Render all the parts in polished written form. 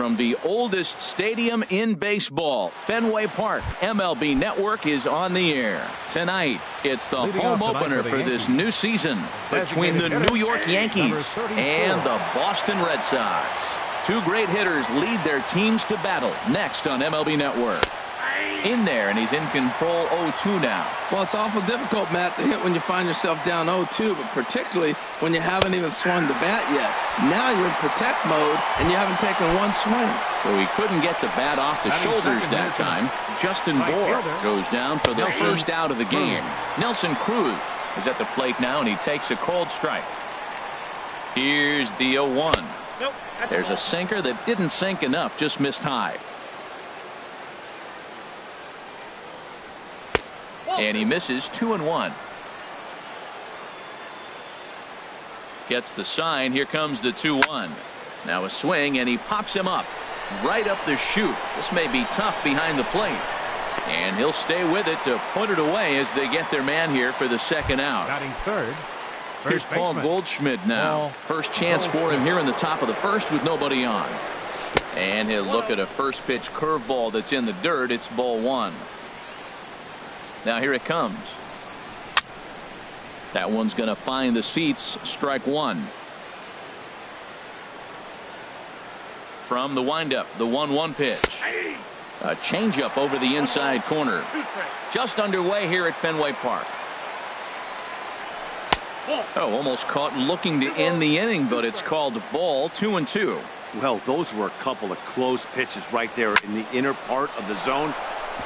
from the oldest stadium in baseball, Fenway Park. MLB Network is on the air. Tonight, it's the home opener for this new season between the New York Yankees and the Boston Red Sox. Two great hitters lead their teams to battle next on MLB Network. In there, and he's in control 0-2 now. Well, it's awful difficult, Matt, to hit when you find yourself down 0-2, but particularly when you haven't even swung the bat yet. Now you're in protect mode, and you haven't taken one swing. So he couldn't get the bat off the shoulders that time. Justin Bour goes down for the first out of the game. Nelson Cruz is at the plate now, and he takes a cold strike. Here's the 0-1. There's a sinker that didn't sink enough, just missed high. And he misses 2-1. Gets the sign. Here comes the 2-1. Now a swing, and he pops him up right up the chute. This may be tough behind the plate. And he'll stay with it to put it away as they get their man here for the second out. Batting third. Here's Paul Goldschmidt now. First chance for him here in the top of the first with nobody on. And he'll look at a first pitch curveball that's in the dirt. It's ball one. Now here it comes. That one's going to find the seats. Strike one. From the windup, the 1-1 pitch. A changeup over the inside corner. Just underway here at Fenway Park. Oh, almost caught looking to end the inning, but it's called ball. 2-2. Well, those were a couple of close pitches right there in the inner part of the zone.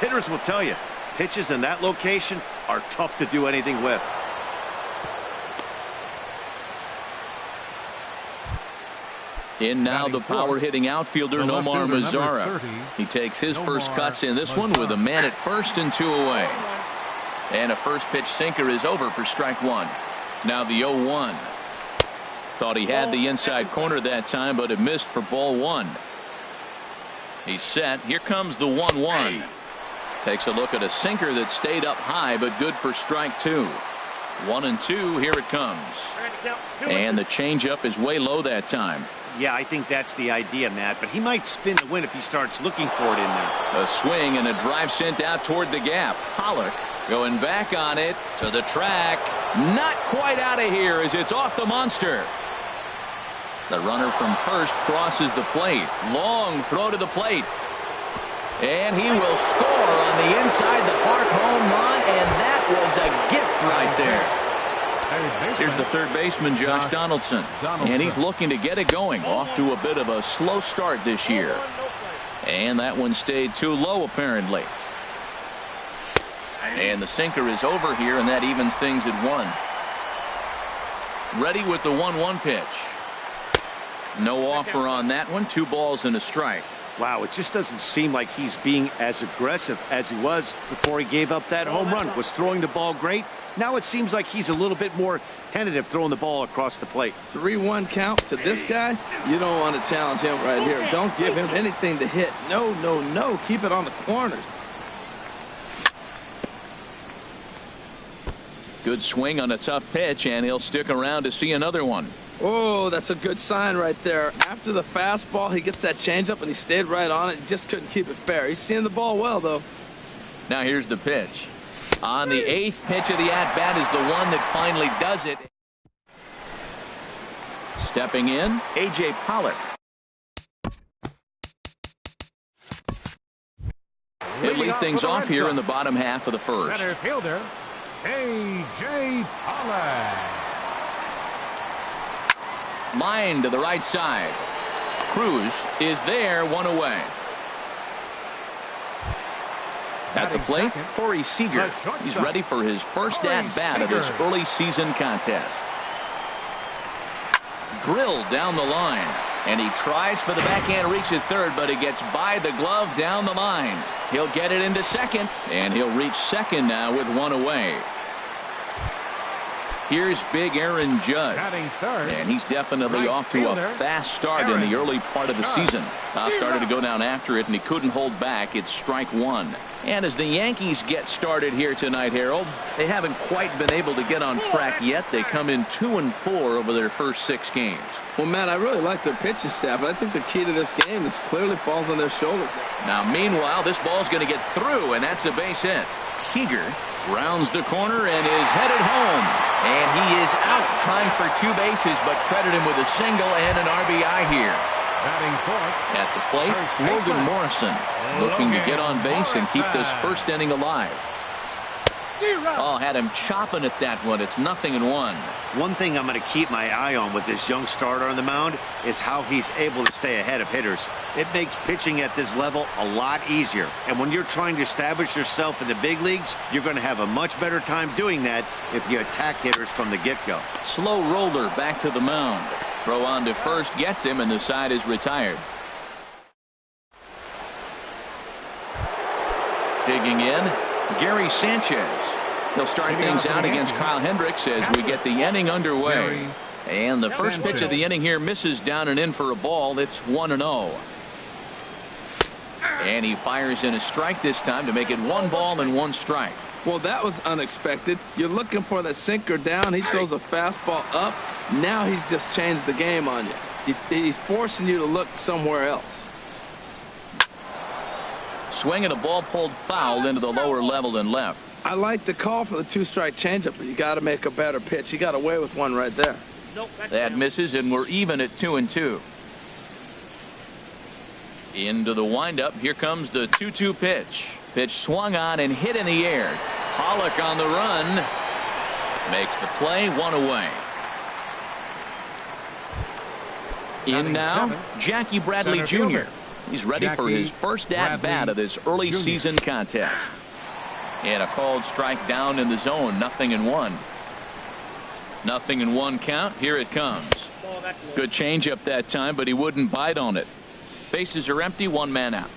Hitters will tell you, pitches in that location are tough to do anything with. In now the power hitting outfielder Nomar Mazara. He takes his first cuts in this one with a man at first and 2 away. And a first pitch sinker is over for strike one. Now the 0-1. Thought he had the inside corner that time, but it missed for ball one. He's set. Here comes the 1-1. Takes a look at a sinker that stayed up high, but good for strike two. 1-2. Here it comes. And the changeup is way low that time. Yeah, I think that's the idea, Matt, but he might spin the win if he starts looking for it in there. A swing and a drive sent out toward the gap. Pollock going back on it to the track. Not quite out of here as it's off the monster. The runner from first crosses the plate. Long throw to the plate. And he will score on the inside the park home run, and that was a gift right there. Here's the third baseman, Josh Donaldson. And he's looking to get it going. Off to a bit of a slow start this year. And that one stayed too low, apparently. And the sinker is over here, and that evens things at 1. Ready with the 1-1 pitch. No offer on that one. 2 balls and a strike. Wow, it just doesn't seem like he's being as aggressive as he was before he gave up that home run. Was throwing the ball great. Now it seems like he's a little bit more tentative throwing the ball across the plate. 3-1 count to this guy. You don't want to challenge him right here. Don't give him anything to hit. No, no, no. Keep it on the corners. Good swing on a tough pitch, and he'll stick around to see another one. Oh, that's a good sign right there. After the fastball, he gets that changeup, and he stayed right on it. He just couldn't keep it fair. He's seeing the ball well, though. Now here's the pitch. On the 8th pitch of the at-bat is the one that finally does it. Stepping in, A.J. Pollock. He'll lead things off here in the bottom half of the first. Center fielder, A.J. Pollock. Line to the right side. Cruz is there, 1 away. At the plate, Corey Seager. He's ready for his first at-bat of this early season contest. Drilled down the line. And he tries for the backhand reach at third, but he gets by the glove down the line. He'll get it into second, and he'll reach second now with 1 away. Here's big Aaron Judge. Batting third. And he's definitely right off to a fielder, fast start in the early part of the season. Started to go down after it, and he couldn't hold back. It's strike one. And as the Yankees get started here tonight, Harold, they haven't quite been able to get on track yet. They come in 2-4 over their first 6 games. Well, Matt, I really like their pitching staff, but I think the key to this game is clearly falls on their shoulders. Now, meanwhile, this ball's going to get through, and that's a base hit. Seager rounds the corner and is headed home. And he is out trying for 2 bases, but credit him with a single and an RBI here. Batting fourth. At the plate, Logan Morrison looking to get on base and keep this first inning alive. Oh, had him chopping at that one. It's 0-1. One thing I'm going to keep my eye on with this young starter on the mound is how he's able to stay ahead of hitters. It makes pitching at this level a lot easier. And when you're trying to establish yourself in the big leagues, you're going to have a much better time doing that if you attack hitters from the get-go. Slow roller back to the mound. Throw on to first gets him, and the side is retired. Digging in, Gary Sanchez. He'll start things out against Kyle Hendricks as we get the inning underway. And the first pitch of the inning here misses down and in for a ball. It's 1-0. And he fires in a strike this time to make it 1 ball and 1 strike. Well, that was unexpected. You're looking for that sinker down. He throws a fastball up. Now he's just changed the game on you. He's forcing you to look somewhere else. Swing and a ball pulled foul into the lower level and left. I like the call for the 2-strike changeup, but you got to make a better pitch. He got away with one right there. That misses, and we're even at 2-2. Into the windup. Here comes the 2-2 pitch. Pitch swung on and hit in the air. Pollock on the run. Makes the play, 1 away. In now, Jackie Bradley Jr. He's ready for his first at-bat of this early season contest. And a called strike down in the zone. 0-1. 0-1 count. Here it comes. Good changeup that time, but he wouldn't bite on it. Bases are empty. 1 man out.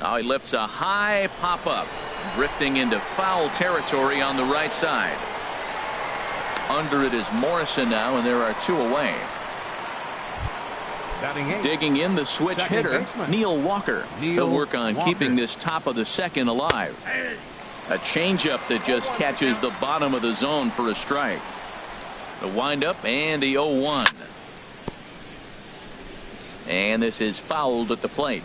Now he lifts a high pop-up, drifting into foul territory on the right side. Under it is Morrison now, and there are 2 away. Digging in, the switch hitter, Neil Walker. He'll work on keeping this top of the second alive. A changeup that just catches the bottom of the zone for a strike. The windup and the 0-1. And this is fouled at the plate.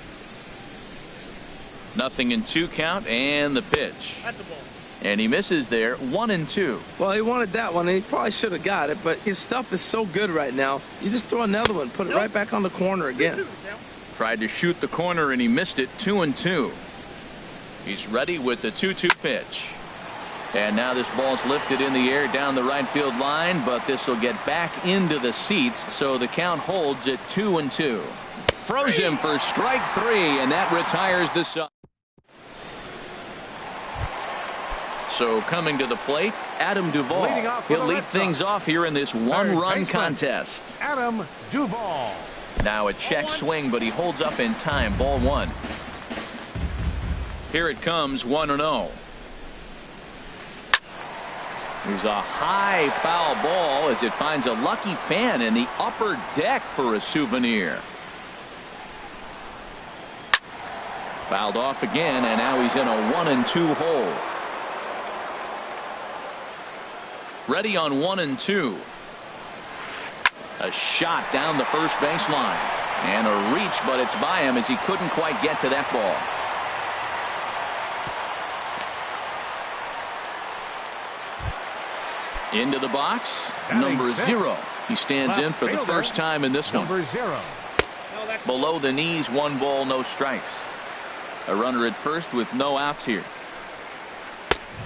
0-2 count, and the pitch. That's a ball. And he misses there. 1-2. Well, he wanted that one, and he probably should have got it, but his stuff is so good right now. You just throw another one, put it right back on the corner again. Tried to shoot the corner, and he missed it. 2-2. He's ready with the 2-2 pitch. And now this ball's lifted in the air down the right field line, but this will get back into the seats, so the count holds at 2-2. Froze him for strike 3, and that retires the side. So coming to the plate, Adam Duvall. He'll lead things off here in this 1-run contest. Adam Duvall. Now a check swing, but he holds up in time. Ball 1. Here it comes, 1-0. There's a high foul ball as it finds a lucky fan in the upper deck for a souvenir. Fouled off again, and now he's in a 1-2 hole. Ready on 1-2. A shot down the first baseline. And a reach, but it's by him as he couldn't quite get to that ball. Into the box, number 0. He stands in for the first time in this one. Number 0. Below the knees, 1 ball, no strikes. A runner at first with no outs here.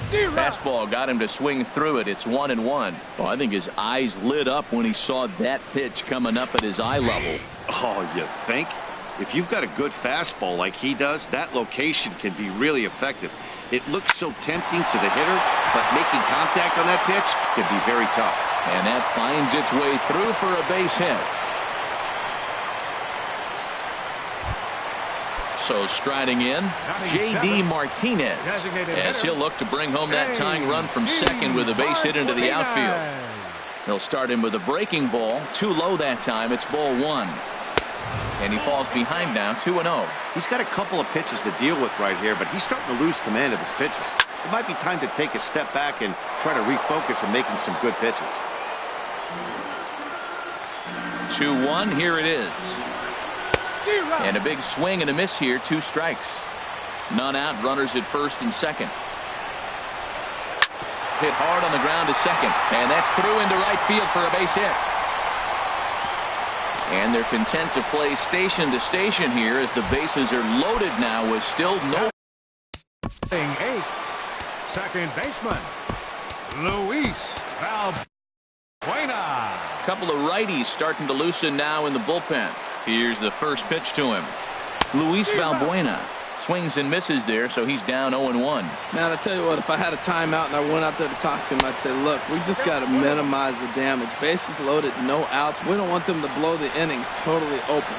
Fastball got him to swing through it. It's 1-1. Well, I think his eyes lit up when he saw that pitch coming up at his eye level. Oh, you think? If you've got a good fastball like he does, that location can be really effective. It looks so tempting to the hitter, but making contact on that pitch can be very tough. And that finds its way through for a base hit. Also striding in, J.D. Martinez, as he'll look to bring home that tying run from second with a base hit into the outfield. He'll start him with a breaking ball, too low that time. It's ball one. And he falls behind now, 2-0. He's got a couple of pitches to deal with right here, but he's starting to lose command of his pitches. It might be time to take a step back and try to refocus and making some good pitches. 2-1, here it is. And a big swing and a miss here, 2 strikes. None out, runners at first and second. Hit hard on the ground to second, and that's through into right field for a base hit. And they're content to play station to station here as the bases are loaded now with still no. 8th, second baseman, Luis Valbuena. A couple of righties starting to loosen now in the bullpen. Here's the first pitch to him. Luis Valbuena swings and misses there, so he's down 0-1. Man, I tell you what, if I had a timeout and I went out there to talk to him, I'd say, look, we just got to minimize the damage. Bases loaded, no outs. We don't want them to blow the inning totally open.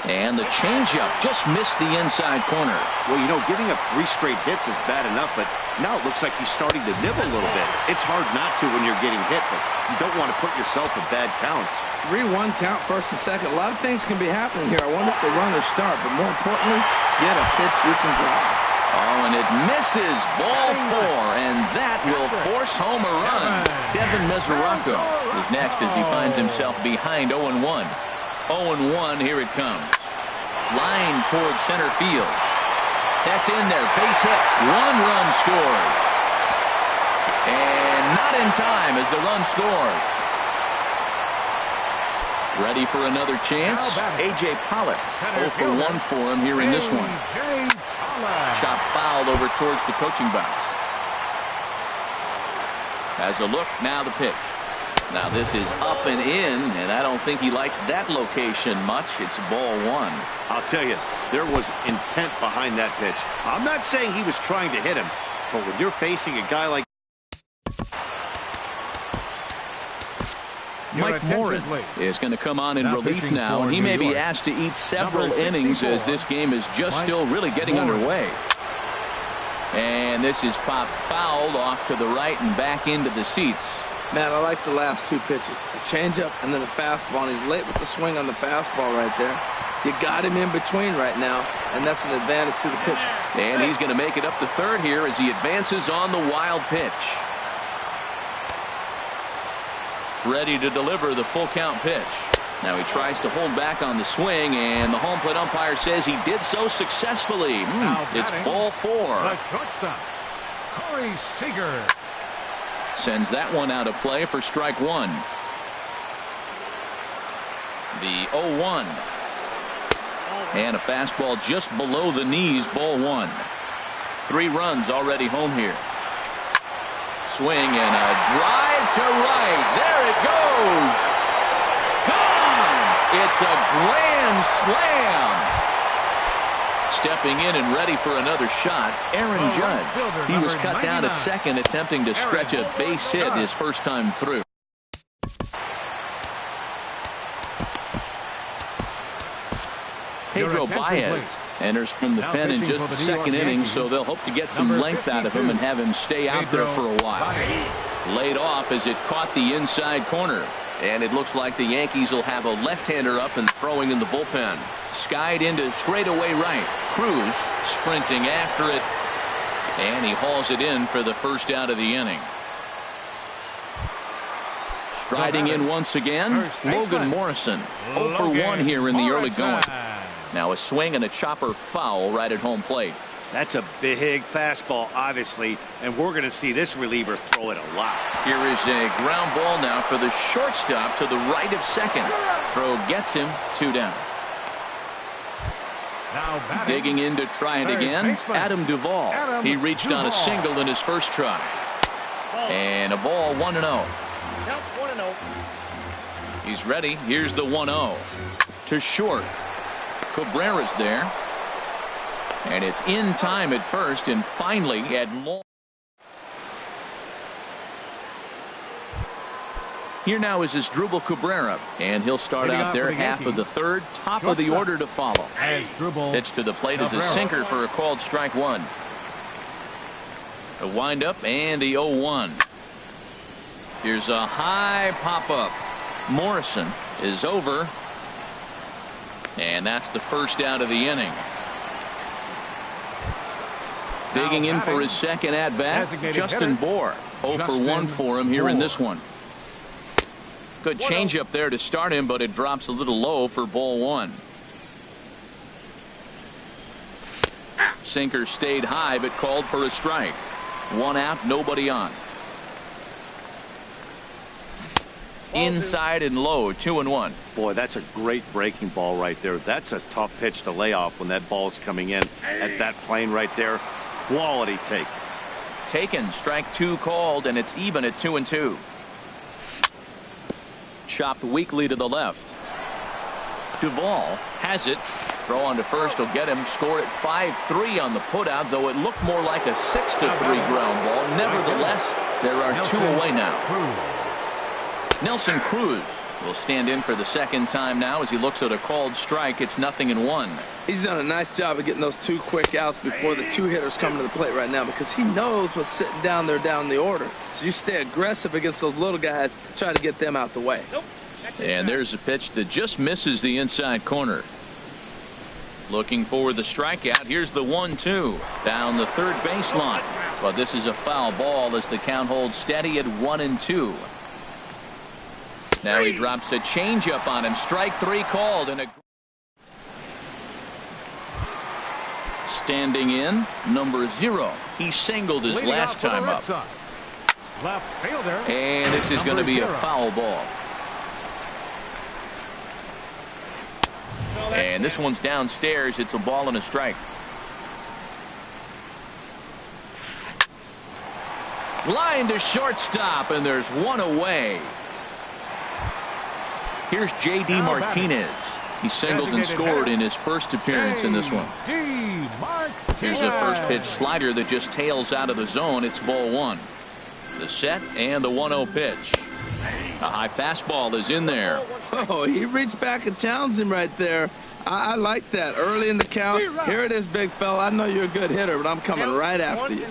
And the changeup just missed the inside corner. Well, you know, giving up 3 straight hits is bad enough, but now it looks like he's starting to nibble a little bit. It's hard not to when you're getting hit, but you don't want to put yourself in bad counts. 3-1 count, first and second. A lot of things can be happening here. I wonder if the runners start, but more importantly, get a pitch you can drive. Oh, and it misses, ball 4, and that will force home a run. Devin Mesoraco is next as he finds himself behind 0-1. 0-1, here it comes. Line towards center field. That's in there, base hit, 1 run scores. And not in time as the run scores. Ready for another chance? A.J. Pollock, 0 for 1 for him here in this one. Chop fouled over towards the coaching box. Has a look, now the pitch. Now this is up and in, and I don't think he likes that location much. It's ball 1. I'll tell you, there was intent behind that pitch. I'm not saying he was trying to hit him, but when you're facing a guy like Mike Morin is going to come on in relief now, and he may be asked to eat several innings as this game is just still really getting underway. And this is popped fouled off to the right and back into the seats. Man, I like the last 2 pitches. A changeup and then a fastball, and he's late with the swing on the fastball right there. You got him in between right now, and that's an advantage to the pitcher. And he's going to make it up to third here as he advances on the wild pitch. Ready to deliver the full count pitch. Now he tries to hold back on the swing, and the home plate umpire says he did so successfully. It's ball 4. The shortstop, Corey Seager. Sends that one out of play for strike 1. The 0-1. And a fastball just below the knees, ball 1. 3 runs already home here. Swing and a drive to right. There it goes. Gone. It's a grand slam. Stepping in and ready for another shot, Aaron Judge. He was cut down at second, attempting to stretch a base hit his first time through. Pedro Baez enters from the pen in just the second inning, so they'll hope to get some length out of him and have him stay out there for a while. Laid off as it caught the inside corner. And it looks like the Yankees will have a left-hander up and throwing in the bullpen. Skied into straightaway right. Cruz sprinting after it. And he hauls it in for the first out of the inning. Striding in once again, Logan Morrison. 0 for 1 here in the early going. Now a swing and a chopper foul right at home plate. That's a big fastball, obviously, and we're going to see this reliever throw it a lot. Here is a ground ball now for the shortstop to the right of second. Throw gets him, 2 down. Now digging in to try it again, Adam Duvall. He reached on a single in his first try. And a ball, 1-0. Counts 1-0. He's ready. Here's the 1-0 to short. Cabrera's there. And it's in time at first, and finally at long. Here now is Asdrubal Cabrera, and he'll start out there half of the third, top of the order to follow. Pitch to the plate is a sinker for a called strike one. A windup and the 0-1. Here's a high pop-up. Morrison is over, and that's the first out of the inning. Digging in for his second at-bat, Justin Bohr. 0 for 1 for him here in this one. Good changeup there to start him, but it drops a little low for ball one. Sinker stayed high, but called for a strike. One out, nobody on. Inside and low, 2-1. Boy, that's a great breaking ball right there. That's a tough pitch to lay off when that ball's coming in at that plane right there. Quality take. Taken, strike two called, and it's even at 2-2. Chopped weakly to the left. Duvall has it. Throw on to first will get him. Scored at 5-3 on the putout, though it looked more like a 6-3 ground ball. Nevertheless, there are two away now. Nelson Cruz will stand in for the second time now as he looks at a called strike. It's 0-1. He's done a nice job of getting those two quick outs before the two hitters come to the plate right now, because he knows what's sitting down there down the order. So you stay aggressive against those little guys, try to get them out the way. And there's a pitch that just misses the inside corner. Looking for the strikeout. Here's the 1-2 down the third baseline. But this is a foul ball as the count holds steady at 1-2. Now he drops a changeup on him. Strike three called. And standing in, number 0. He singled his last time up. Left fielder. And this is going to be a foul ball. And this one's downstairs. It's a ball and a strike. Line to shortstop, and there's one away. Here's J.D. Martinez. He singled and scored in his first appearance in this one. Here's a first pitch slider that just tails out of the zone. It's ball one. The set and the 1-0 pitch. A high fastball is in there. Oh, he reached back and challenged him right there. I like that. Early in the count. Here it is, big fella. I know you're a good hitter, but I'm coming right after you.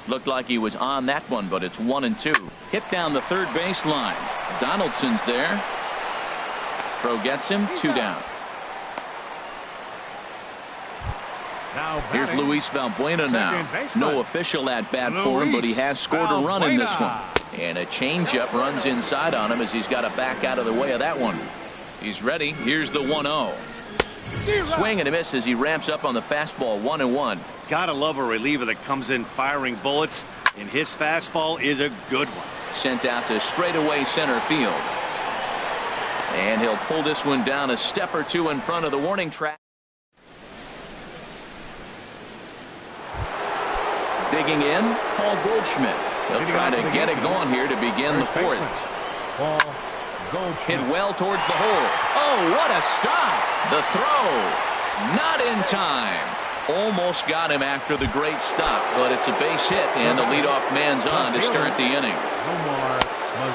Looked like he was on that one, but it's 1-2. Hit down the third baseline. Donaldson's there. Throw gets him. 2 down. Here's Luis Valbuena now. No official at bat for him, but he has scored a run in this one. And a changeup runs inside on him as he's got to back out of the way of that one. He's ready. Here's the 1-0. Swing and a miss as he ramps up on the fastball. 1-1. Gotta love a reliever that comes in firing bullets, and his fastball is a good one. Sent out to straightaway center field. And he'll pull this one down a step or two in front of the warning track. Digging in, Paul Goldschmidt. He'll try to get it going here to begin the fourth. Hit well towards the hole. Oh, what a stop. The throw. Not in time. Almost got him after the great stop, but it's a base hit, and the leadoff man's on to start the inning.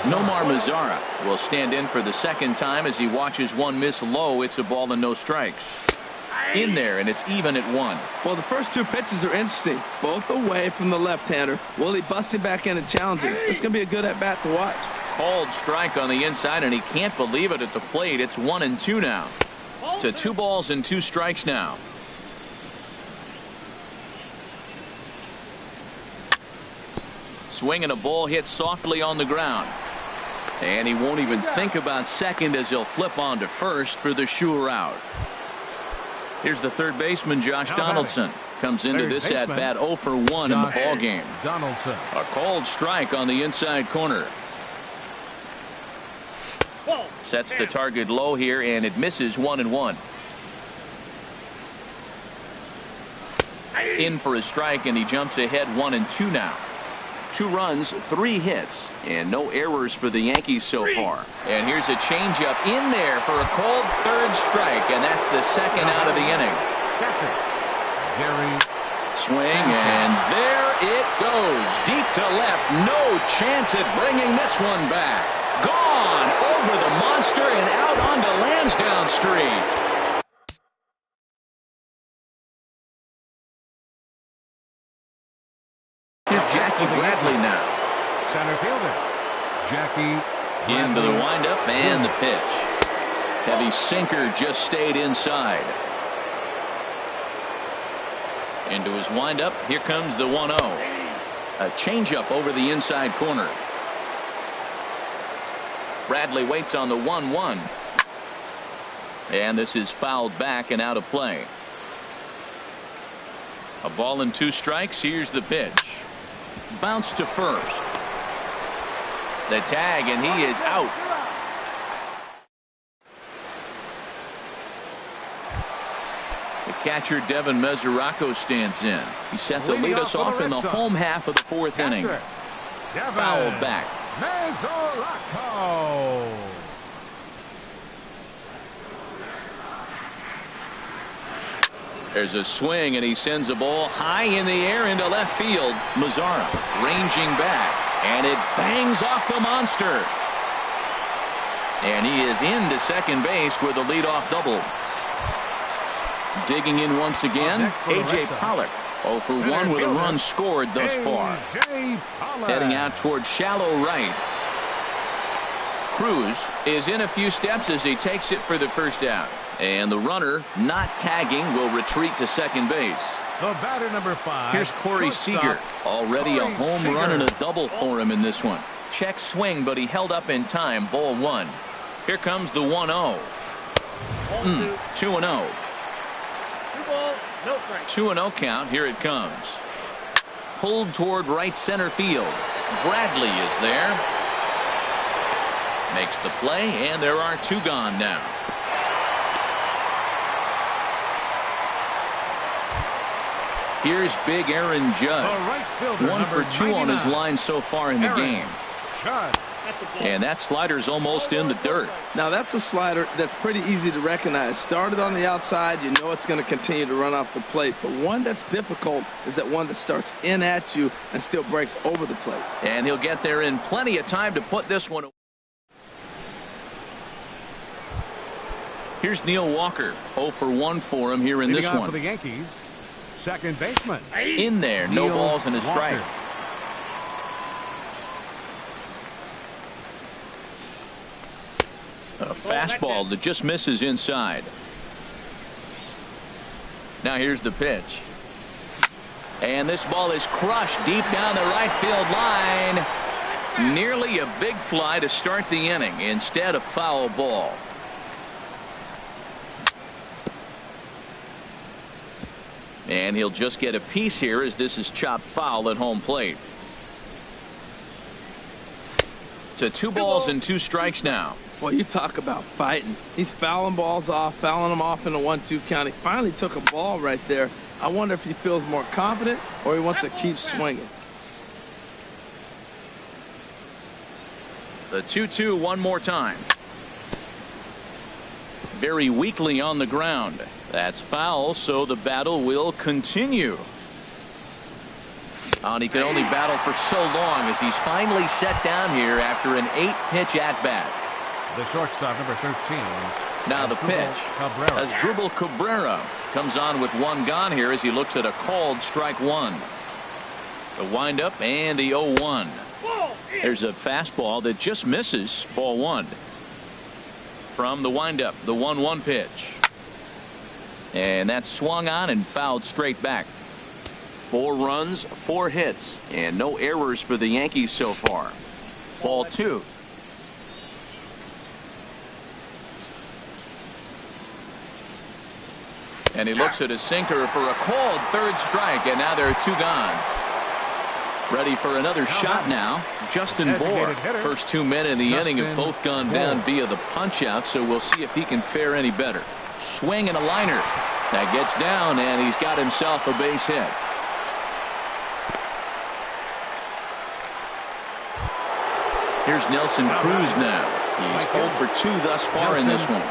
Nomar Mazara will stand in for the second time as he watches one miss low. It's a ball and no strikes. In there, and it's even at 1. Well, the first two pitches are interesting. Both away from the left-hander. Will he bust him back in and challenge him? It's going to be a good at-bat to watch. Called strike on the inside, and he can't believe it at the plate. It's 1-2 now. To 2 balls and 2 strikes now. Swing and a ball hit softly on the ground. And he won't even think about second as he'll flip on to first for the sure out. Here's the third baseman, Josh Donaldson. Comes into this at bat 0 for 1 in the ball game. A called strike on the inside corner. Sets the target low here, and it misses. 1-1. In for a strike, and he jumps ahead 1-2 now. 2 runs, 3 hits, and no errors for the Yankees so far. And here's a changeup in there for a called third strike, and that's the second out of the inning. Swing, and there it goes. Deep to left. No chance at bringing this one back. Gone over the monster and out onto Lansdowne Street. Here's Jackie Bradley now. Center fielder, Jackie Bradley. Into the windup and the pitch. Heavy sinker just stayed inside. Into his windup. Here comes the 1-0. A changeup over the inside corner. Bradley waits on the 1-1. And this is fouled back and out of play. A ball and 2 strikes. Here's the pitch. Bounce to first. The tag, and he is out. The catcher Devin Mesoraco stands in. He's set to lead us off in the home half of the 4th inning. Fouled back. Mesoraco. There's a swing, and he sends a ball high in the air into left field. Mazzara ranging back, and it bangs off the monster. And he is into second base with a leadoff double. Digging in once again, A.J. Pollock. 0 for 1 with a run scored thus far. Heading out towards shallow right. Cruz is in a few steps as he takes it for the first out. And the runner, not tagging, will retreat to second base. The batter, number 5. Here's Corey Seager. Already a home run and a double for him in this one. Check swing, but he held up in time. Ball 1. Here comes the 1-0. 2-0. 2 balls, no strikes. 2-0 count. Here it comes. Pulled toward right center field. Bradley is there. Makes the play, and there are 2 gone now. Here's big Aaron Judd. Right fielder, 1 for 2 on his line so far in the game. Judd. And that slider's almost in the dirt. Now that's a slider that's pretty easy to recognize. Started on the outside, you know it's going to continue to run off the plate. But one that's difficult is that one that starts in at you and still breaks over the plate. And he'll get there in plenty of time to put this one away. Here's Neil Walker. 0 for 1 for him here in this one. For the Yankees, second baseman. In there, no Neil balls and a strike. Walker. A fastball that just misses inside. Now here's the pitch. And this ball is crushed deep down the right field line. Nearly a big fly to start the inning. Instead, a foul ball. And he'll just get a piece here as this is chopped foul at home plate. To 2 balls and 2 strikes now. Well, you talk about fighting. He's fouling balls off, fouling them off in a 1-2 count. He finally took a ball right there. I wonder if he feels more confident or he wants to keep swinging. The 2-2 one more time. Very weakly on the ground. That's foul, so the battle will continue. And he can only battle for so long as he's finally set down here after an 8-pitch at-bat. The shortstop, number 13. Now the pitch. As Dribble Cabrera comes on with 1 gone here as he looks at a called strike 1. The windup and the 0-1. There's a fastball that just misses. Ball 1. From the windup, the 1-1 pitch. And that's swung on and fouled straight back. 4 runs, 4 hits, and no errors for the Yankees so far. Ball 2. And he looks at a sinker for a called 3rd strike, and now there are 2 gone. Ready for another shot now. Justin Bohr. First 2 men in the inning have both gone down via the punch-out, so we'll see if he can fare any better. Swing and a liner. That gets down, and he's got himself a base hit. Here's Nelson Cruz now. He's 0 for 2 thus far in this one.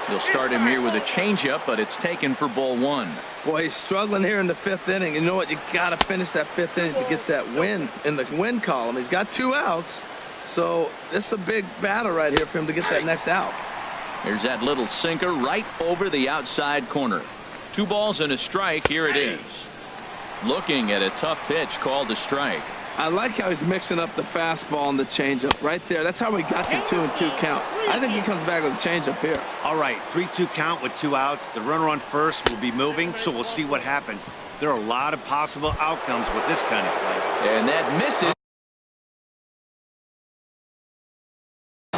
They'll start him here with a changeup, but it's taken for ball 1. Boy, he's struggling here in the 5th inning. You know what? You got to finish that 5th inning to get that win in the win column. He's got 2 outs, So this is a big battle right here for him to get that next out. Here's that little sinker right over the outside corner. 2 balls and a strike. Here it is. Looking at a tough pitch called a strike. I like how he's mixing up the fastball and the changeup right there. That's how we got the 2-2 count. I think he comes back with a changeup here. All right, 3-2 count with 2 outs. The runner on first will be moving, so we'll see what happens. There are a lot of possible outcomes with this kind of play. And that misses.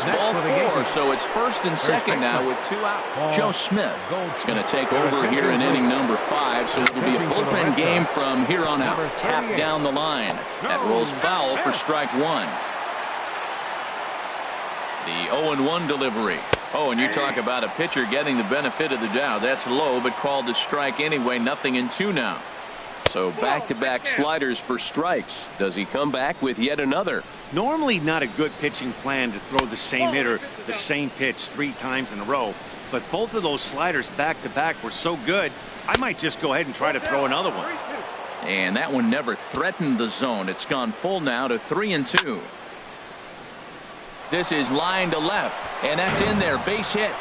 Ball 4, so it's first and second now with 2 out. Joe Smith is going to take over here in inning number 5, so it'll be a bullpen game from here on out. Tap down the line. That rolls foul for strike 1. The 0-1 delivery. Oh, and you talk about a pitcher getting the benefit of the doubt. That's low, but called a strike anyway. 0-2 now. So back-to-back sliders for strikes. Does he come back with yet another? Normally not a good pitching plan to throw the same hitter the same pitch 3 times in a row, but both of those sliders back-to-back were so good, I might just go ahead and try to throw another one. And that one never threatened the zone. It's gone full now to 3-2. This is line to left, and that's in there. Base hit.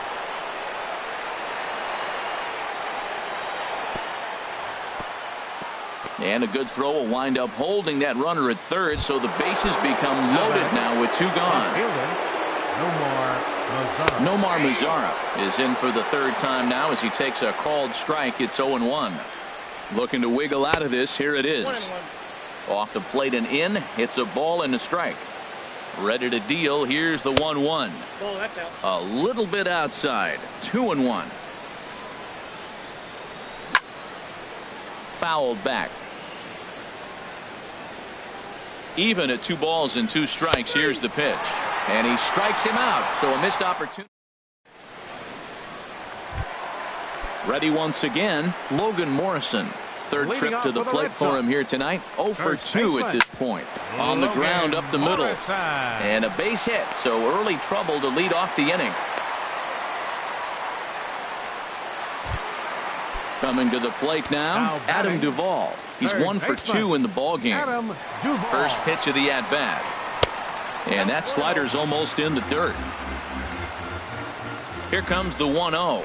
And a good throw will wind up holding that runner at third, so the bases become loaded now with 2 gone. Nomar Mazara is in for the 3rd time now as he takes a called strike. It's 0-1. Looking to wiggle out of this. Here it is. Off the plate and in. It's a ball and a strike. Ready to deal. Here's the 1-1. That's out. A little bit outside. 2-1. Fouled back. Even at 2 balls and 2 strikes. Here's the pitch, and he strikes him out, so a missed opportunity. Ready once again, Logan Morrison. 3rd trip to the plate for him here tonight. 0 for 2 at this point. On the ground up the middle, and a base hit, so early trouble to lead off the inning. Coming to the plate now, Adam Duvall. He's 1 for 2 in the ball game. First pitch of the at-bat. And that slider's almost in the dirt. Here comes the 1-0.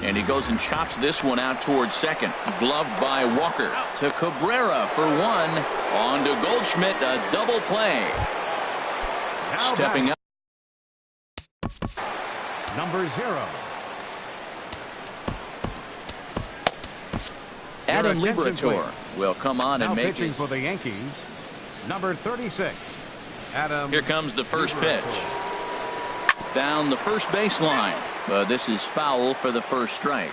And he goes and chops this one out towards second. Gloved by Walker to Cabrera for 1. On to Goldschmidt, a double play. Stepping up. Number 0. Adam Liberator will come on and make pitching it. For the Yankees, number 36. Adam. Here comes the first pitch. Down the first baseline. But this is foul for the first strike.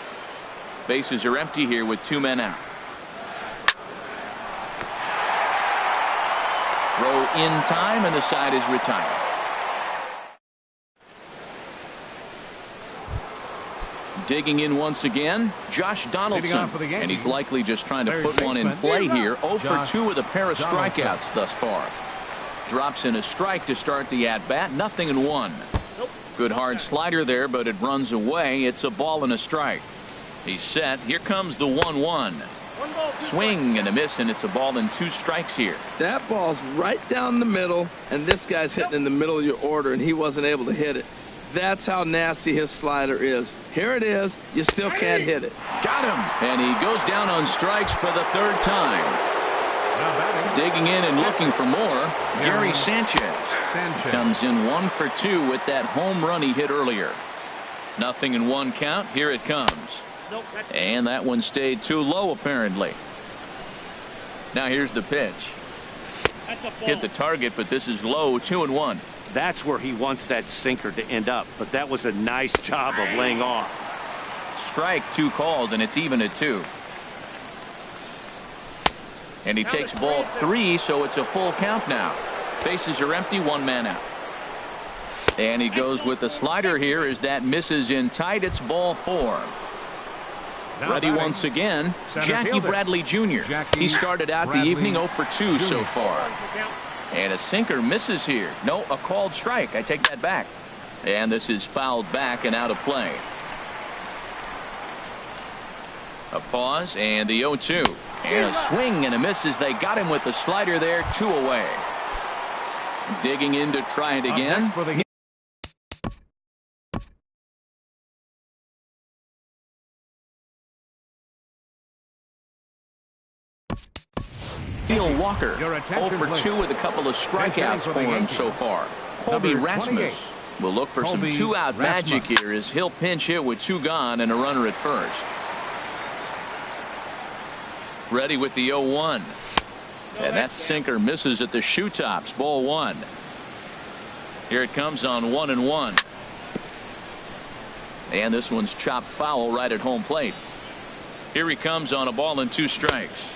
Bases are empty here with 2 men out. Throw in time, and the side is retired. Digging in once again, Josh Donaldson, and he's likely just trying to put one in play here. 0 for 2 with a pair of strikeouts thus far. Drops in a strike to start the at-bat. 0-1. Good hard slider there, but it runs away. It's a ball and a strike. He's set. Here comes the 1-1. Swing and a miss, and it's a ball and 2 strikes here. That ball's right down the middle, and this guy's hitting in the middle of your order, and he wasn't able to hit it. That's how nasty his slider is. Here it is. You still can't hit it. Got him. And he goes down on strikes for the 3rd time. Digging in and looking for more, Gary Sanchez. Comes in 1 for 2 with that home run he hit earlier. 0-1 count. Here it comes. And that one stayed too low apparently. Now here's the pitch. Hit the target, but this is low. 2-1. That's where he wants that sinker to end up, but that was a nice job of laying off. Strike 2 called, and it's even at 2. And he takes ball 3, so it's a full count now. Bases are empty, 1 man out. And he goes with the slider here as that misses in tight. It's ball 4. Ready once again, Jackie Bradley Jr. He started out the evening 0 for 2 so far. And a sinker misses here. No, a called strike. I take that back. And this is fouled back and out of play. A pause and the 0-2. And a swing and a miss as they got him with the slider there. 2 away. Digging in to try it again. For the Neil Walker, Your 0 attention, for please. 2 with a couple of strikeouts for for the him Yankees. so far. Colby Number Rasmus 28. will look for some Colby two-out magic Rasmus. here as he'll pinch hit with 2 gone and a runner at first. Ready with the 0-1. And that sinker misses at the shoe tops. Ball 1. Here it comes on 1-1. And this one's chopped foul right at home plate. Here he comes on a ball and 2 strikes.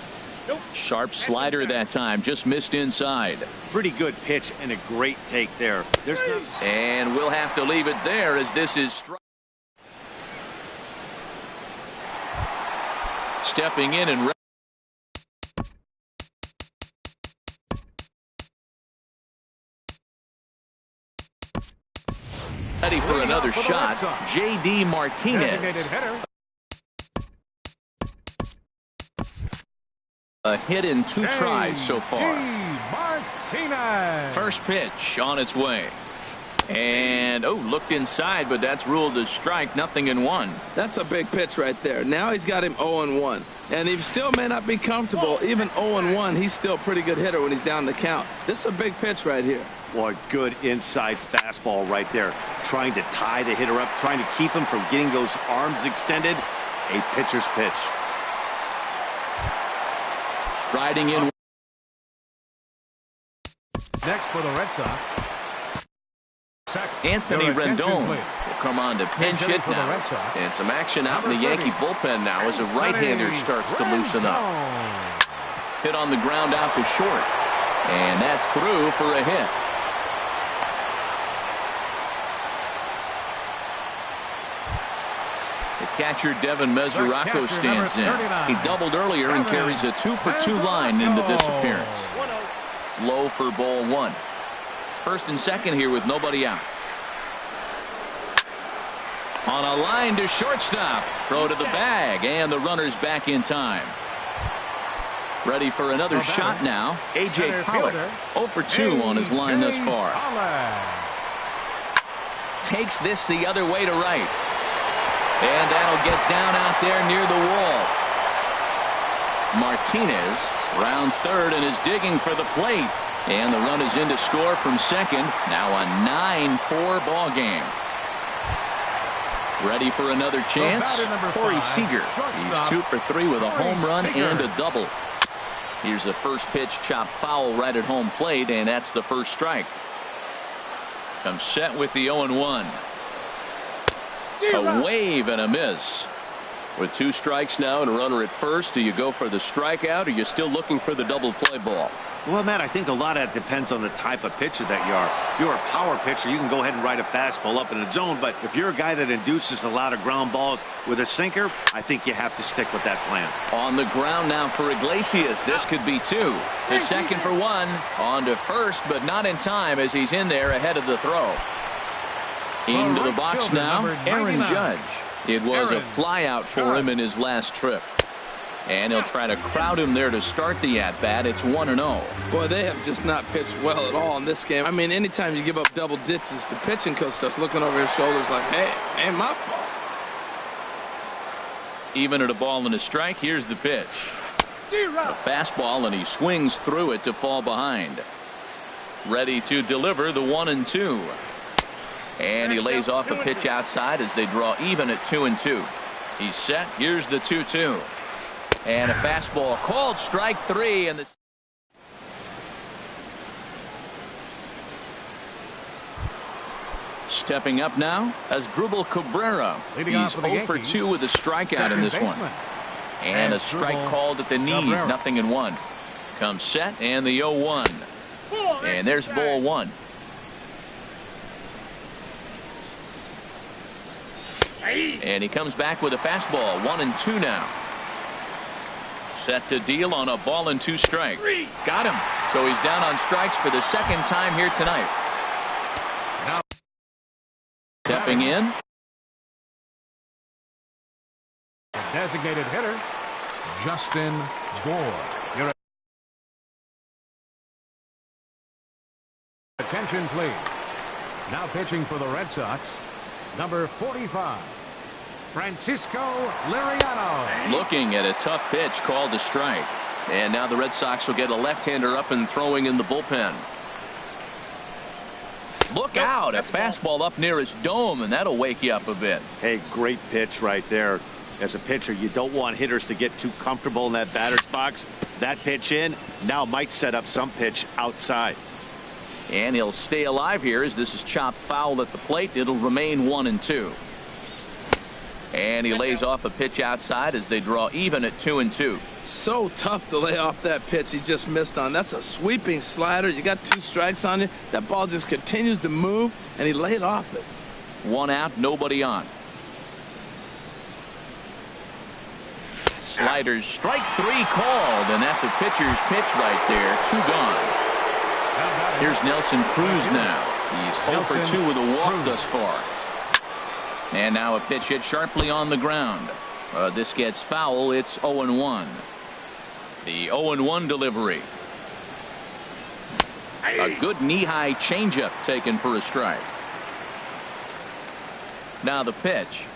Nope. Sharp slider that time, just missed inside. Pretty good pitch and a great take there. There's no. And we'll have to leave it there as this is stepping in and ready for another shot. J.D. Martinez. designated hitter. A hit in 2 tries so far. Martinez. First pitch on its way. And looked inside, but that's ruled as strike. Nothing in 1. That's a big pitch right there. Now he's got him 0-1. And he still may not be comfortable. Even 0-1, he's still a pretty good hitter when he's down the count. This is a big pitch right here. Boy, good inside fastball right there. Trying to tie the hitter up, trying to keep him from getting those arms extended. A pitcher's pitch. Striding in. Next for the Red Sox. Anthony Your attention, Rendon please. will come on to pinch Hitting hit for the now. Red Sox. And some action out in the Number Yankee 30. bullpen now as a right-hander starts to loosen up. Hit on the ground out to short. And that's through for a hit. The catcher Devin Mesoraco catcher, stands in. number 39. He doubled earlier and carries a 2-for-2 line into this appearance. 1-0. Low for ball 1. First and second here with nobody out. On a line to shortstop. Throw to the bag, and the runner's back in time. Ready for another shot now. A.J. Center Pollock, fielder, 0 for 2 on his line thus far. Takes this the other way to right. And that'll get down out there near the wall. Martinez rounds third and is digging for the plate. And the run is in to score from second. Now a 9-4 ball game. Ready for another chance. Corey Seager. He's 2 for 3 with a home run and a double. Here's a first pitch chopped foul right at home plate, and that's the first strike. Comes set with the 0-1. A wave and a miss. With 2 strikes now and a runner at first, do you go for the strikeout, or are you still looking for the double play ball? Well, Matt, I think a lot of that depends on the type of pitcher that you are. If you're a power pitcher, you can go ahead and ride a fastball up in the zone. But if you're a guy that induces a lot of ground balls with a sinker, I think you have to stick with that plan. On the ground now for Iglesias. This could be 2. To second for 1. On to first, but not in time as he's in there ahead of the throw. Into the box now, Aaron Judge. It was a flyout for him in his last trip. And he'll try to crowd him there to start the at-bat. It's 1-0. Boy, they have just not pitched well at all in this game. I mean, anytime you give up double ditches, the pitching coach starts looking over his shoulders like, hey, ain't my fault. Even at a ball and a strike, here's the pitch. A fastball, and he swings through it to fall behind. Ready to deliver the 1-2. And he lays off a pitch outside as they draw even at 2-2. He's set. Here's the 2-2. And a fastball called strike 3. And the stepping up now as Drupal Cabrera. He's 0 for 2 with a strikeout in this one. And a strike called at the knees. Nothing in 1. Comes set and the 0-1. And there's ball 1. And he comes back with a fastball. 1-2 now. Set to deal on a ball and 2 strikes. Got him. So he's down on strikes for the second time here tonight. Stepping in. Designated hitter, Justin Gore. Your Attention, please. Now pitching for the Red Sox, number 45, Francisco Liriano. Looking at a tough pitch called a strike. And now the Red Sox will get a left-hander up and throwing in the bullpen. Look out, a fastball up near his dome, and that'll wake you up a bit. Hey, great pitch right there. As a pitcher, you don't want hitters to get too comfortable in that batter's box. That pitch in now might set up some pitch outside. And he'll stay alive here as this is chopped foul at the plate. It'll remain 1-2. And he lays off a pitch outside as they draw even at 2-2. So tough to lay off that pitch he just missed on. That's a sweeping slider. You got 2 strikes on you. That ball just continues to move, and he laid off it. 1 out, nobody on. Sliders, strike 3 called, and that's a pitcher's pitch right there. 2 gone. Here's Nelson Cruz now. He's 0 for 2 with a walk thus far. And now a pitch hit sharply on the ground. This gets foul. It's 0-1. The 0-1 delivery. A good knee-high changeup taken for a strike. Now the pitch.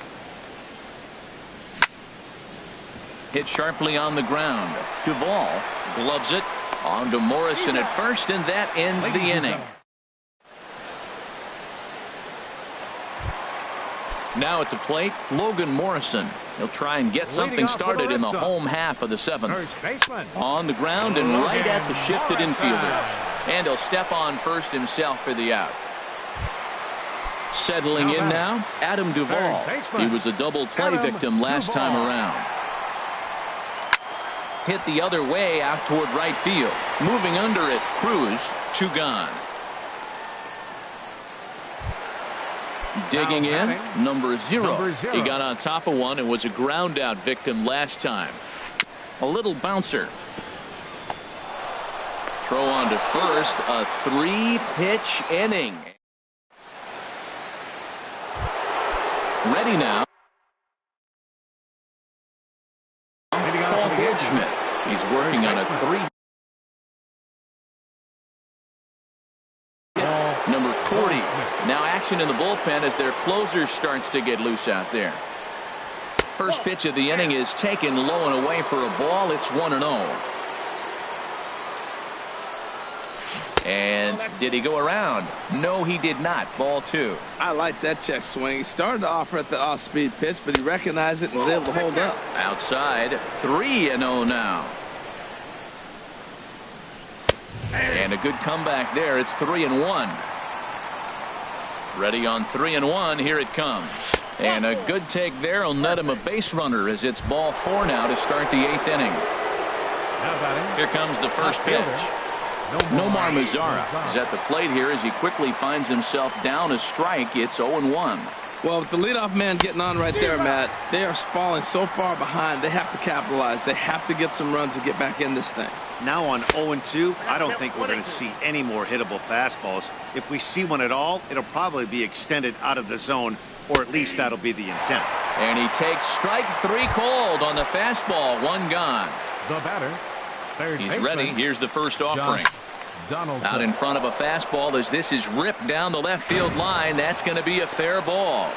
Hit sharply on the ground. Duvall gloves it. On to Morrison at first, and that ends the inning. Now at the plate, Logan Morrison. He'll try and get something started in the home half of the 7th. On the ground and right at the shifted infielders. And he'll step on first himself for the out. Settling in now, Adam Duvall. He was a double play victim last time around. Hit the other way out toward right field. Moving under it, Cruz, 2 gone. Digging in, number 0. He got on top of one and was a ground out victim last time. A little bouncer. Throw on to first, a 3-pitch inning. Ready now. Paul Goldschmidt. He's working on a 3. Number 40. Now action in the bullpen as their closer starts to get loose out there. First pitch of the inning is taken low and away for a ball. It's 1-0. And did he go around? No, he did not. Ball 2. I like that check swing. He started to offer at the off-speed pitch, but he recognized it and was able to hold up. Outside, 3-0 now. And a good comeback there. It's 3-1. Ready on 3-1. Here it comes. And a good take there will net him a base runner as it's ball 4 now to start the 8th inning. Here comes the first pitch. Nomar Mazara is at the plate here as he quickly finds himself down a strike. It's 0-1. Well, with the leadoff man getting on right there, Matt, they are falling so far behind. They have to capitalize. They have to get some runs to get back in this thing. Now on 0-2, I don't think we're going to see any more hittable fastballs. If we see one at all, it'll probably be extended out of the zone, or at least that'll be the intent. And he takes strike 3 called on the fastball. 1 gone. The batter. He's ready. Here's the first offering. Out in front of a fastball as this is ripped down the left field line. That's going to be a fair ball.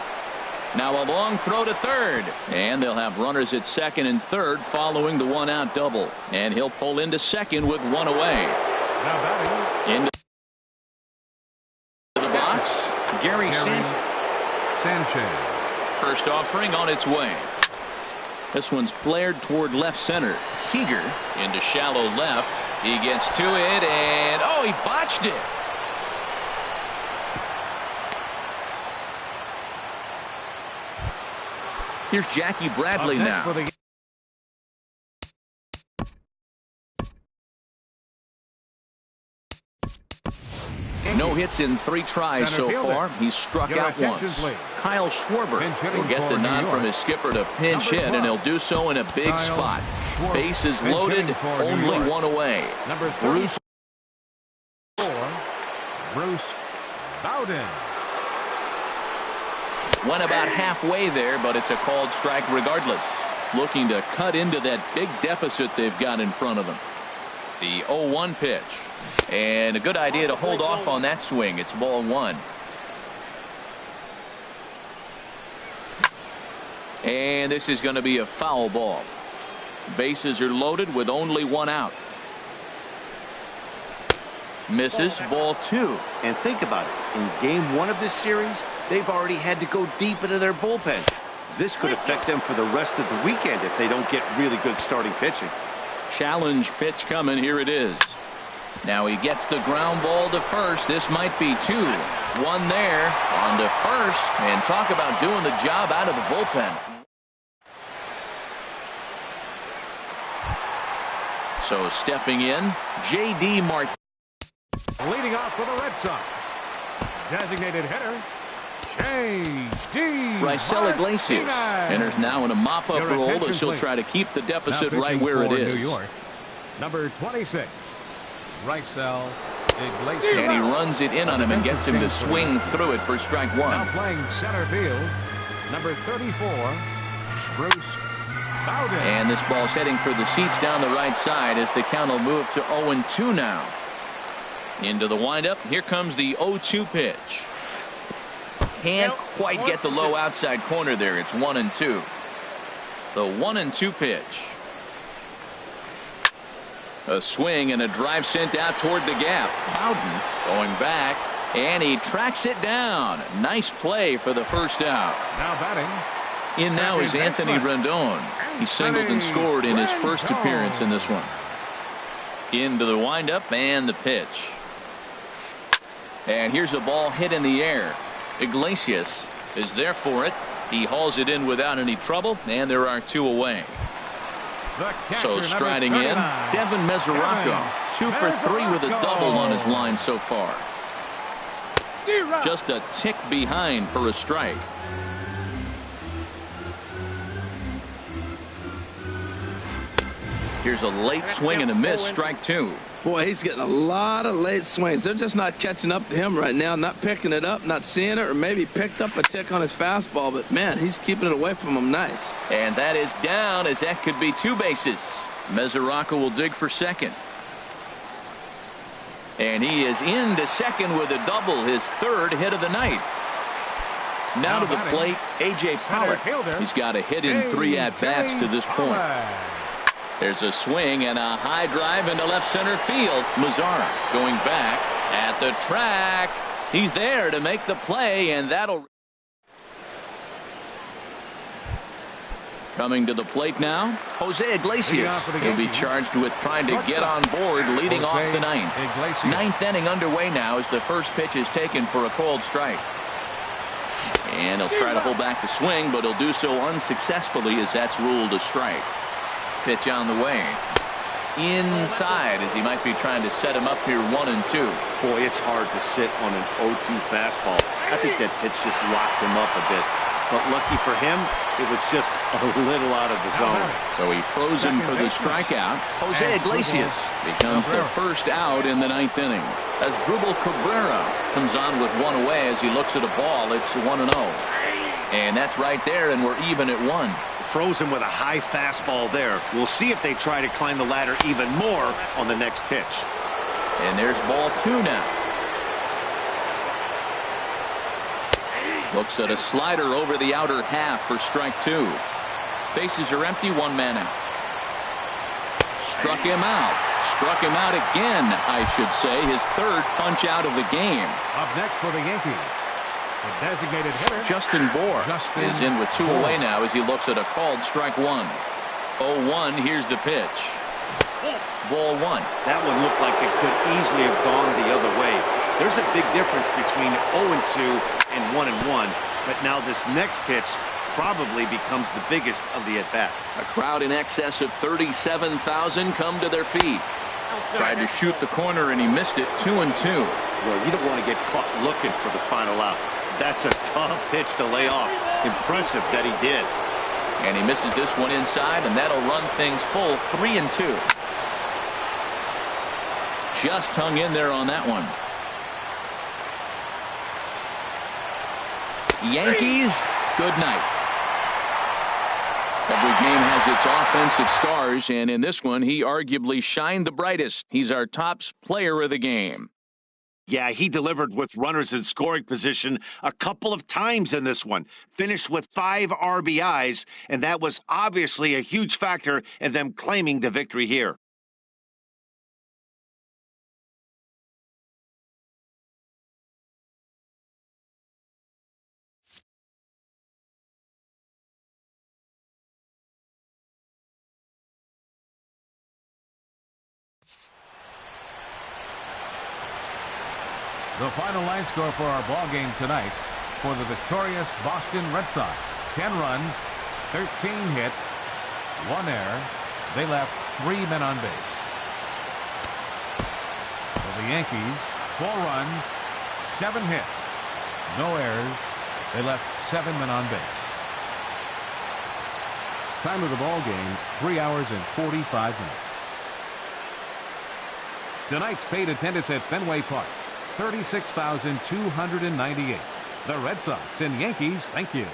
Now a long throw to third. And they'll have runners at second and third following the 1-out double. And he'll pull into second with 1 away. Into the box, Gary Sanchez. First offering on its way. This one's flared toward left center. Seager into shallow left. He gets to it, and oh, he botched it. Here's Jackie Bradley now. No hits in 3 tries so far. He's struck out once. Kyle Schwarber will get the nod from his skipper to pinch hit, and he'll do so in a big spot. Bases loaded, only 1 away. Bruce Bowden. Went about halfway there, but it's a called strike regardless. Looking to cut into that big deficit they've got in front of them. The 0-1 pitch. And a good idea to hold off on that swing. It's ball one. And this is going to be a foul ball. Bases are loaded with only one out. Misses, ball two. And think about it. In game one of this series, they've already had to go deep into their bullpen. This could affect them for the rest of the weekend if they don't get really good starting pitching. Challenge pitch coming. Here it is. Now he gets the ground ball to first. This might be two. One there on to first. And talk about doing the job out of the bullpen. So stepping in, J.D. Martinez. Leading off for the Red Sox. Designated hitter, J.D. Raisel Iglesias enters now in a mop-up role as she'll try to keep the deficit right where it is. New York, number 26, Raisel Iglesias. And he runs it in on him and gets him to swing through it for strike one. Now playing center field, number 34, Bruce Bowden. And this ball's heading for the seats down the right side as the count will move to 0-2 now. Into the windup. Here comes the 0-2 pitch. Can't quite get the low outside corner there. It's 1-2. The 1-2 pitch. A swing and a drive sent out toward the gap. Bowden going back, and he tracks it down. Nice play for the first out. Now batting. In now is Anthony Rendon. He singled and scored in his first appearance in this one. Into the windup and the pitch. And here's a ball hit in the air. Iglesias is there for it. He hauls it in without any trouble, and there are two away. So striding in, Devin Mesoraco, 2 for 3 with a double on his line so far. Just a tick behind for a strike. Here's a late swing and a miss, strike two. Boy, he's getting a lot of late swings. They're just not catching up to him right now, not picking it up, not seeing it, or maybe picked up a tick on his fastball. But, man, he's keeping it away from him nice. And that is down, as that could be two bases. Mesoraco will dig for second. And he is into second with a double, his third hit of the night. Now to the plate, A.J. Pollock. He's got a hit in 3 at-bats to this point. There's a swing and a high drive into left center field. Mazzara going back at the track. He's there to make the play, and that'll. Coming to the plate now, Jose Iglesias. He'll be charged with trying to get on board, leading off the ninth. Ninth inning underway now as the first pitch is taken for a called strike. And he'll try to hold back the swing, but he'll do so unsuccessfully as that's ruled a strike. Pitch on the way. Inside as he might be trying to set him up here 1-2. Boy, it's hard to sit on an 0-2 fastball. I think that pitch just locked him up a bit. But lucky for him, it was just a little out of the zone. So he froze him for the strikeout. Jose Iglesias becomes the first out in the ninth inning. As Drupal Cabrera comes on with one away as he looks at a ball, it's 1-0. And that's right there, and we're even at 1. Froze him with a high fastball there. We'll see if they try to climb the ladder even more on the next pitch. And there's ball 2 now. Looks at a slider over the outer half for strike 2. Bases are empty, 1 man out. Struck him out. Struck him out again, I should say. His third punch out of the game. Up next for the Yankees, the designated hitter, Justin Bour is in with 2 away now as he looks at a called strike 1. 0-1, here's the pitch. Ball 1. That one looked like it could easily have gone the other way. There's a big difference between 0-2 and 1-1, but now this next pitch probably becomes the biggest of the at-bat. A crowd in excess of 37,000 come to their feet. Tried to shoot the corner and he missed it. 2-2. Well, you don't want to get caught looking for the final out. That's a tough pitch to lay off. Impressive that he did. And he misses this one inside, and that'll run things full 3-2. Just hung in there on that one. Yankees, good night. Every game has its offensive stars, and in this one, he arguably shined the brightest. He's our top player of the game. Yeah, he delivered with runners in scoring position a couple of times in this one. Finished with 5 RBIs, and that was obviously a huge factor in them claiming the victory here. The final line score for our ball game tonight for the victorious Boston Red Sox: 10 runs, 13 hits, 1 error. They left 3 men on base. For the Yankees, 4 runs, 7 hits, no errors. They left 7 men on base. Time of the ball game, 3 hours and 45 minutes. Tonight's paid attendance at Fenway Park, 36,298. The Red Sox and Yankees, thank you.